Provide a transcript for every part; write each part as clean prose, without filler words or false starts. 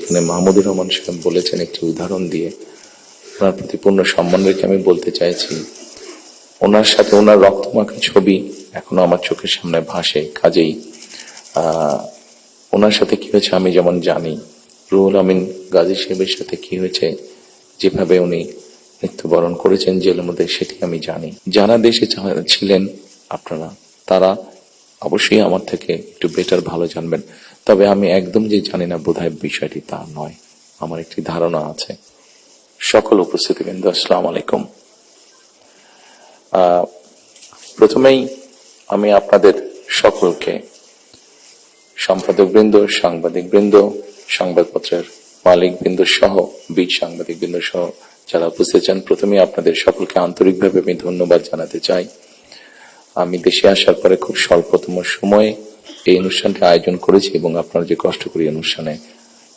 এখানে মাহমুদুর রহমান সাহেব বলেছেন একটি উদাহরণ দিয়ে, ওনার প্রতি পূর্ণ সম্মান রেখে আমি বলতে চাইছি, ওনার সাথে ওনার রক্তমাখা ছবি এখনো আমার চোখের সামনে ভাসে। কাজেই ওনার সাথে কি হয়েছে আমি যেমন জানি, রুহুল আমিন গাজী সাহেবের সাথে কি হয়েছে, যেভাবে উনি মৃত্যুবরণ করেছেন জেলের মধ্যে, সেটি আমি জানি। যারা দেশে ছিলেন আপনারা, তারা অবশ্যই আমার থেকে একটু বেটার ভালো জানবেন। তবে আমি একদম যে জানি না বোধহয় বিষয়টি তা নয়, আমার একটি ধারণা আছে। সকল উপস্থিতিবৃন্দ, আসসালামু আলাইকুম। প্রথমেই আমি আপনাদের সকলকে, সম্পাদকবৃন্দ, সাংবাদিকবৃন্দ, সংবাদপত্রের মালিকবৃন্দ সহ বীর সাংবাদিকবৃন্দ সহ যারা উপস্থিত আছেন, প্রথমেই আপনাদের সকলকে আন্তরিকভাবে আমি ধন্যবাদ জানাতে চাই। আমি দেশে আসার পরে খুব স্বল্পতম সময়ে এই অনুষ্ঠানটি আয়োজন করেছি এবং আপনারা যে কষ্ট করে অনুষ্ঠানে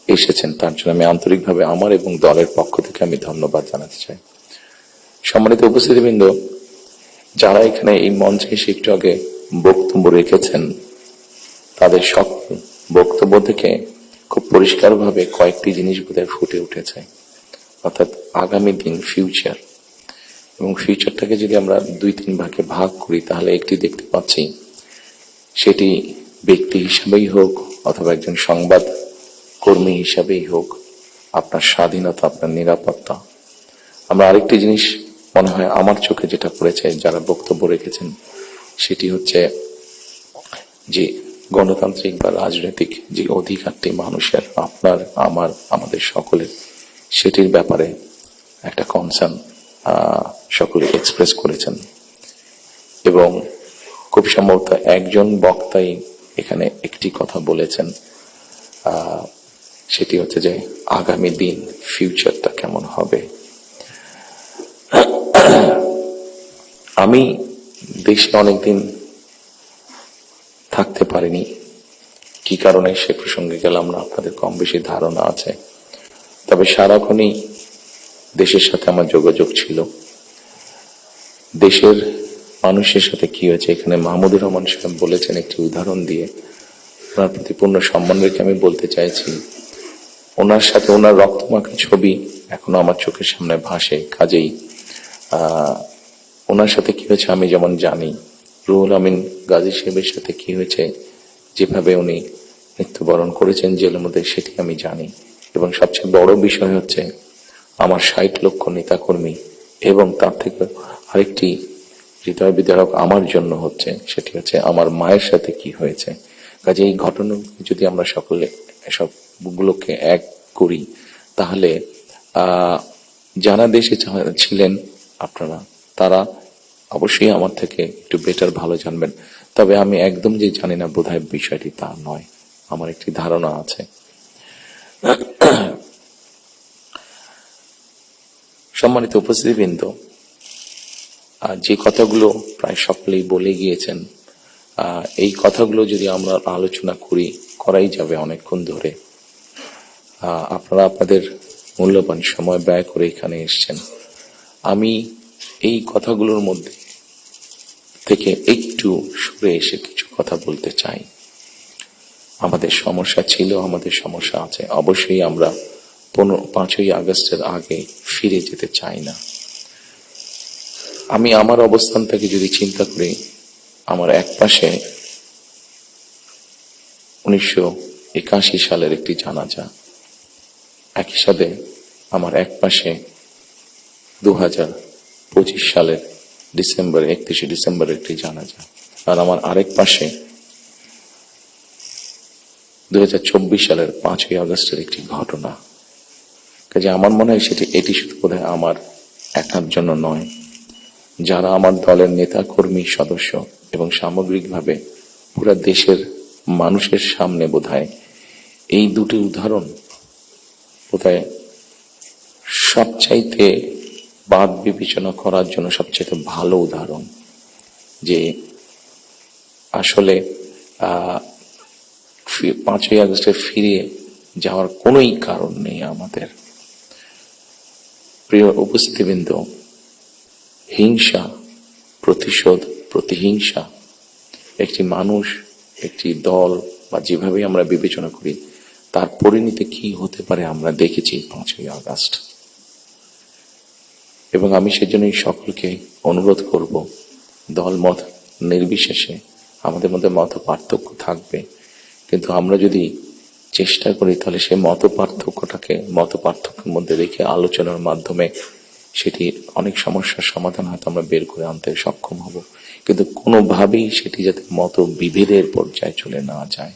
এসেছেন তার জন্য আমি আন্তরিকভাবে আমার এবং দলের পক্ষ থেকে আমি ধন্যবাদ জানাতে চাই। সম্মানিত উপস্থিতিবৃন্দ, যারা এখানে এই মঞ্চে এসে একটু আগে বক্তব্য রেখেছেন, তাদের সকল বক্তব্য থেকে খুব পরিষ্কারভাবে কয়েকটি জিনিস বোধহয় ফুটে উঠেছে, অর্থাৎ আগামী দিন, ফিউচার। এবং ফিউচারটাকে যদি আমরা 2-3 ভাগে ভাগ করি তাহলে একটি দেখতে পাচ্ছি, সেটি ব্যক্তি হিসাবেই হোক অথবা একজন সংবাদ কর্মী হিসাবেই হোক, আপনার স্বাধীনতা, আপনার নিরাপত্তা। আমরা আরেকটি জিনিস মনে হয় আমার চোখে যেটা পড়েছে যারা বক্তব্য রেখেছেন, সেটি হচ্ছে যে গণতান্ত্রিক বা রাজনৈতিক যে অধিকারটি মানুষের, আপনার, আমার, আমাদের সকলের, সেটির ব্যাপারে একটা কনসার্ন সকলে এক্সপ্রেস করেছেন। এবং খুব সম্ভবত একজন বক্তাই এখানে একটি কথা বলেছেন, সেটি হচ্ছে যে আগামী দিন, ফিউচারটা কেমন হবে। আমি দেশে অনেকদিন থাকতে পারিনি, কি কারণে সে প্রসঙ্গে গেলাম না, আপনাদের কম বেশি ধারণা আছে। তবে সারাক্ষণই দেশের সাথে আমার যোগাযোগ ছিল। দেশের মানুষের সাথে কি হয়েছে, এখানে মাহমুদুর রহমান সাহেব বলেছেন একটি উদাহরণ দিয়ে, ওনার প্রতি পূর্ণ সম্মান রেখে আমি বলতে চাইছি, ওনার সাথে ওনার রক্তমাখা ছবি এখনো আমার চোখের সামনে ভাসে। কাজেই ওনার সাথে কি হয়েছে আমি যেমন জানি, রুহুল আমিন গাজী সাহেবের সাথে কি হয়েছে, যেভাবে উনি মৃত্যুবরণ করেছেন জেলের মধ্যে, সেটি আমি জানি। এবং সবচেয়ে বড় বিষয় হচ্ছে আমার 60 লক্ষ নেতাকর্মী এবং তার থেকে আরেকটি হৃদয় বিদারক আমার জন্য হচ্ছে, সেটি হচ্ছে আমার মায়ের সাথে কি হয়েছে। কাজে এই ঘটনা যদি আমরা সকলে সবগুলোকে এক করি, তাহলে যারা দেশে ছিলেন আপনারা, তারা অবশ্যই আমার থেকে একটু বেটার ভালো জানবেন। তবে আমি একদম যে জানি না বোধহয় বিষয়টি তা নয়, আমার একটি ধারণা আছে। সম্মানিত উপস্থিতিবৃন্দ, যে কথাগুলো প্রায় সকলেই বলে গিয়েছেন, এই কথাগুলো যদি আমরা আলোচনা করাই যাবে অনেকক্ষণ ধরে। আপনারা আপনাদের মূল্যবান সময় ব্যয় করে এখানে এসেছেন। আমি এই কথাগুলোর মধ্যে থেকে একটু সরে এসে কিছু কথা বলতে চাই। আমাদের সমস্যা ছিল, আমাদের সমস্যা আছে। অবশ্যই আমরা 5ই আগস্টের আগে ফিরে যেতে চাই না। আমি আমার অবস্থান থেকে যদি চিন্তা করি, আমার এক পাশে 1981 সালের একটি জানাজা, একই সাথে আমার এক পাশে 2025 সালের 31 ডিসেম্বরের একটি জানাজা, আর আমার আরেক পাশে 2024 সালের 5ই আগস্টের একটি ঘটনা। কাজে আমার মনে হয় এটি শুধু বোধহয় আমার একার জন্য নয়, যারা আমার দলের নেতা কর্মী সদস্য এবং সামগ্রিকভাবে পুরা দেশের মানুষের সামনে বোধহয় এই দুটি উদাহরণ বোধহয় সবচাইতে বাদ বিবেচনা করার জন্য সবচাইতে ভালো উদাহরণ, যে আসলে 5ই আগস্টে ফিরে যাওয়ার কোনোই কারণ নেই আমাদের। প্রিয় উপস্থিতিবৃন্দ, হিংসা, প্রতিশোধ, প্রতিহিংসা একটি মানুষ, একটি দল বা যেভাবে আমরা বিবেচনা করি, তার পরিণতি কি হতে পারে আমরা দেখেছি 5ই আগস্ট। এবং আমি সেজন্যই সকলকে অনুরোধ করব, দল মত নির্বিশেষে আমাদের মধ্যে মত পার্থক্য থাকবে, কিন্তু আমরা যদি চেষ্টা করি তাহলে সেই মত পার্থক্যের মধ্যে রেখে আলোচনার মাধ্যমে সেটি অনেক সমস্যার সমাধান হয়তো আমরা বের করে আনতে সক্ষম হব, কিন্তু কোনোভাবেই সেটি যাতে মত বিভেদের পর্যায়ে চলে না যায়।